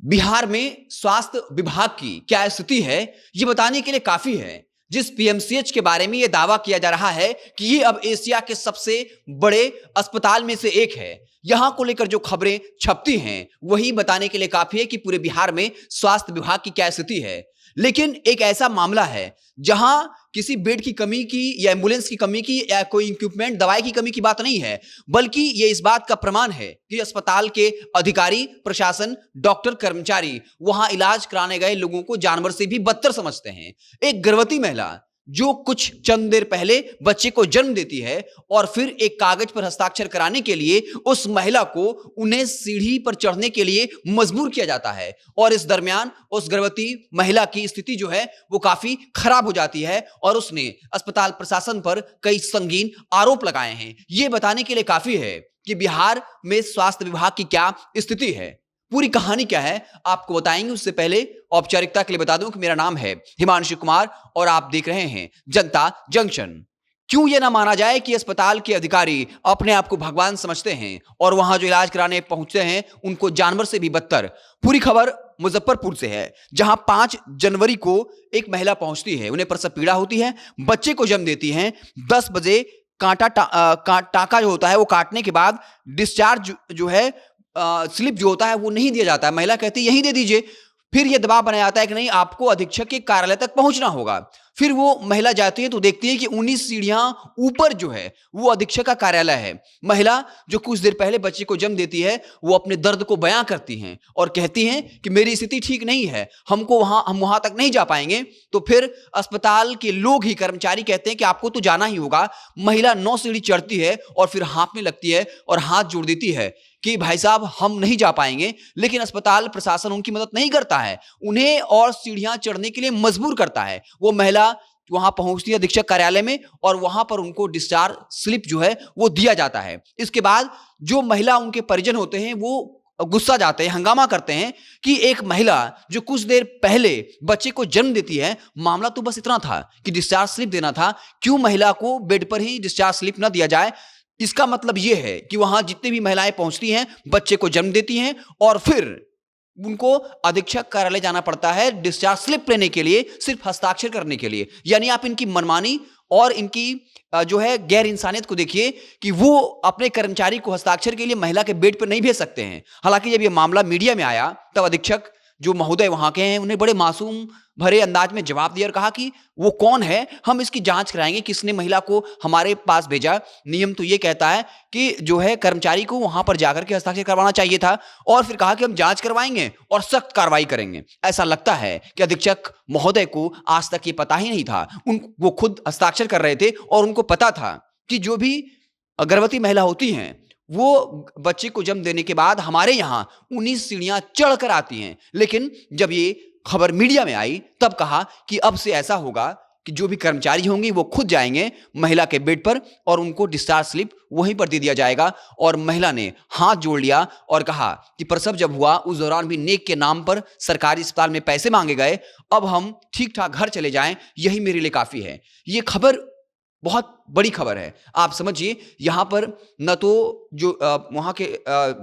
बिहार में स्वास्थ्य विभाग की क्या स्थिति है, ये बताने के लिए काफी है। जिस पीएमसीएच के बारे में यह दावा किया जा रहा है कि ये अब एशिया के सबसे बड़े अस्पताल में से एक है, यहां को लेकर जो खबरें छपती हैं वही बताने के लिए काफी है कि पूरे बिहार में स्वास्थ्य विभाग की क्या स्थिति है। लेकिन एक ऐसा मामला है जहां किसी बेड की कमी की या एम्बुलेंस की कमी की या कोई इक्विपमेंट दवाई की कमी की बात नहीं है, बल्कि यह इस बात का प्रमाण है कि अस्पताल के अधिकारी, प्रशासन, डॉक्टर, कर्मचारी वहां इलाज कराने गए लोगों को जानवर से भी बदतर समझते हैं। एक गर्भवती महिला जो कुछ चंद देर पहले बच्चे को जन्म देती है और फिर एक कागज पर हस्ताक्षर कराने के लिए उस महिला को उन्हें सीढ़ी पर चढ़ने के लिए मजबूर किया जाता है और इस दरमियान उस गर्भवती महिला की स्थिति जो है वो काफी खराब हो जाती है और उसने अस्पताल प्रशासन पर कई संगीन आरोप लगाए हैं। ये बताने के लिए काफी है कि बिहार में स्वास्थ्य विभाग की क्या स्थिति है। पूरी कहानी क्या है आपको बताएंगे, उससे पहले औपचारिकता के लिए बता दूं कि मेरा नाम है हिमांशु कुमार और आप देख रहे हैं जनता जंक्शन। क्यों यह ना माना जाए कि अस्पताल के अधिकारी अपने आप को भगवान समझते हैं और वहां जो इलाज कराने पहुंचते हैं उनको जानवर से भी बदतर। पूरी खबर मुजफ्फरपुर से है, जहां 5 जनवरी को एक महिला पहुंचती है, उन्हें प्रसव पीड़ा होती है, बच्चे को जन्म देती है। 10 बजे टाका जो होता है वो काटने के बाद डिस्चार्ज जो है स्लिप जो होता है वो नहीं दिया जाता है। महिला कहती है यहीं दे दीजिए। फिर यह दबाव बनाया जाता है कि नहीं, आपको अधीक्षक के कार्यालय तक पहुंचना होगा। फिर वो महिला जाती है तो देखती है कि 19 सीढ़ियां ऊपर जो है वो अधीक्षक का कार्यालय है। महिला जो कुछ देर पहले बच्चे को जन्म देती है वो अपने दर्द को बयां करती हैं और कहती हैं कि मेरी स्थिति ठीक नहीं है, हम वहां तक नहीं जा पाएंगे। तो फिर अस्पताल के लोग ही, कर्मचारी कहते हैं कि आपको तो जाना ही होगा। महिला 9 सीढ़ी चढ़ती है और फिर हाँफने लगती है और हाथ जोड़ देती है कि भाई साहब हम नहीं जा पाएंगे। लेकिन अस्पताल प्रशासन उनकी मदद नहीं करता है, उन्हें और सीढ़ियां चढ़ने के लिए मजबूर करता है। वो महिला वहां पहुंचती है अधीक्षक कार्यालय में और वहां पर उनको डिस्चार्ज स्लिप जो है वो दिया जाता है। इसके बाद जो महिला, उनके परिजन होते हैं वो गुस्सा जाते हैं, हंगामा करते हैं कि एक महिला जो कुछ देर पहले बच्चे को जन्म देती है, मामला तो बस इतना था कि डिस्चार्ज स्लिप देना था, क्यों महिला को बेड पर ही डिस्चार्ज स्लिप ना दिया जाए। इसका मतलब यह है कि वहां जितनी भी महिलाएं पहुंचती हैं, बच्चे को जन्म देती हैं और फिर उनको अधीक्षक कार्यालय जाना पड़ता है डिस्चार्ज स्लिप लेने के लिए, सिर्फ हस्ताक्षर करने के लिए। यानी आप इनकी मनमानी और इनकी जो है गैर इंसानियत को देखिए कि वो अपने कर्मचारी को हस्ताक्षर के लिए महिला के बेड पर नहीं भेज सकते हैं। हालांकि जब यह मामला मीडिया में आया तब अधीक्षक जो महोदय वहां के हैं उन्हें बड़े मासूम भरे अंदाज में जवाब दिया और कहा कि वो कौन है, हम इसकी जांच कराएंगे, किसने महिला को हमारे पास भेजा। नियम तो ये कहता है कि जो है कर्मचारी को वहां पर जाकर के हस्ताक्षर करवाना चाहिए था और फिर कहा कि हम जांच करवाएंगे और सख्त कार्रवाई करेंगे। ऐसा लगता है कि अधीक्षक महोदय को आज तक ये पता ही नहीं था। वो खुद हस्ताक्षर कर रहे थे और उनको पता था कि जो भी गर्भवती महिला होती हैं वो बच्चे को जन्म देने के बाद हमारे यहां 19 सीढ़ियां चढ़कर आती हैं। लेकिन जब ये खबर मीडिया में आई तब कहा कि अब से ऐसा होगा कि जो भी कर्मचारी होंगे वो खुद जाएंगे महिला के बेड पर और उनको डिस्चार्ज स्लिप वहीं पर दे दिया जाएगा। और महिला ने हाथ जोड़ लिया और कहा कि प्रसव जब हुआ उस दौरान भी नेक के नाम पर सरकारी अस्पताल में पैसे मांगे गए, अब हम ठीक ठाक घर चले जाएं, यही मेरे लिए काफी है। ये खबर बहुत बड़ी खबर है। आप समझिए, यहां पर न तो जो वहां के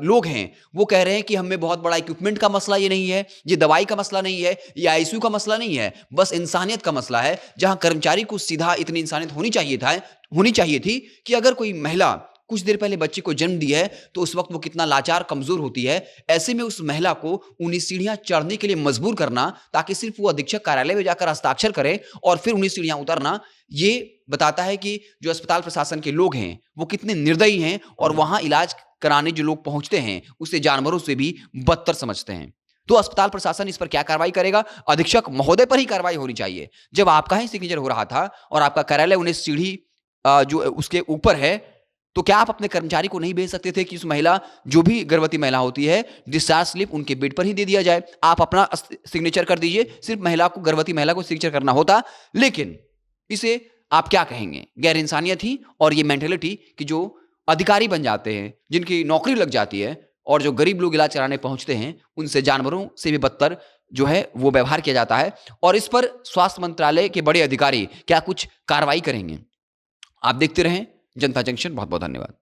लोग हैं वो कह रहे हैं कि हमें बहुत बड़ा इक्विपमेंट का मसला ये नहीं है, ये दवाई का मसला नहीं है, ये आईसीयू का मसला नहीं है, बस इंसानियत का मसला है। जहां कर्मचारी को सीधा इतनी इंसानियत होनी चाहिए थी कि अगर कोई महिला कुछ देर पहले बच्चे को जन्म दिया है तो उस वक्त वो कितना लाचार, कमजोर होती है। ऐसे में उस महिला को 19 सीढ़ियां चढ़ने के लिए मजबूर करना ताकि सिर्फ वो अधीक्षक कार्यालय में जाकर हस्ताक्षर करे और फिर 19 सीढ़ियां उतरना, ये बताता है कि जो अस्पताल प्रशासन के लोग हैं वो कितने निर्दयी हैं और वहां इलाज कराने जो लोग पहुंचते हैं उसे जानवरों से भी बदतर समझते हैं। तो अस्पताल प्रशासन इस पर क्या कार्रवाई करेगा? अधीक्षक महोदय पर ही कार्रवाई होनी चाहिए। जब आपका ही सिग्नेचर हो रहा था और आपका कार्यालय 19 सीढ़ी जो उसके ऊपर है, तो क्या आप अपने कर्मचारी को नहीं भेज सकते थे कि उस महिला, जो भी गर्भवती महिला होती है, डिस्चार्ज स्लिप उनके बेड पर ही दे दिया जाए? आप अपना सिग्नेचर कर दीजिए, सिर्फ गर्भवती महिला को सिग्नेचर करना होता। लेकिन इसे आप क्या कहेंगे? गैर इंसानियत ही और ये मेंटेलिटी कि जो अधिकारी बन जाते हैं, जिनकी नौकरी लग जाती है और जो गरीब लोग इलाज कराने पहुंचते हैं उनसे जानवरों से भी बदतर जो है वो व्यवहार किया जाता है। और इस पर स्वास्थ्य मंत्रालय के बड़े अधिकारी क्या कुछ कार्रवाई करेंगे? आप देखते रहें जनता जंक्शन। बहुत बहुत धन्यवाद।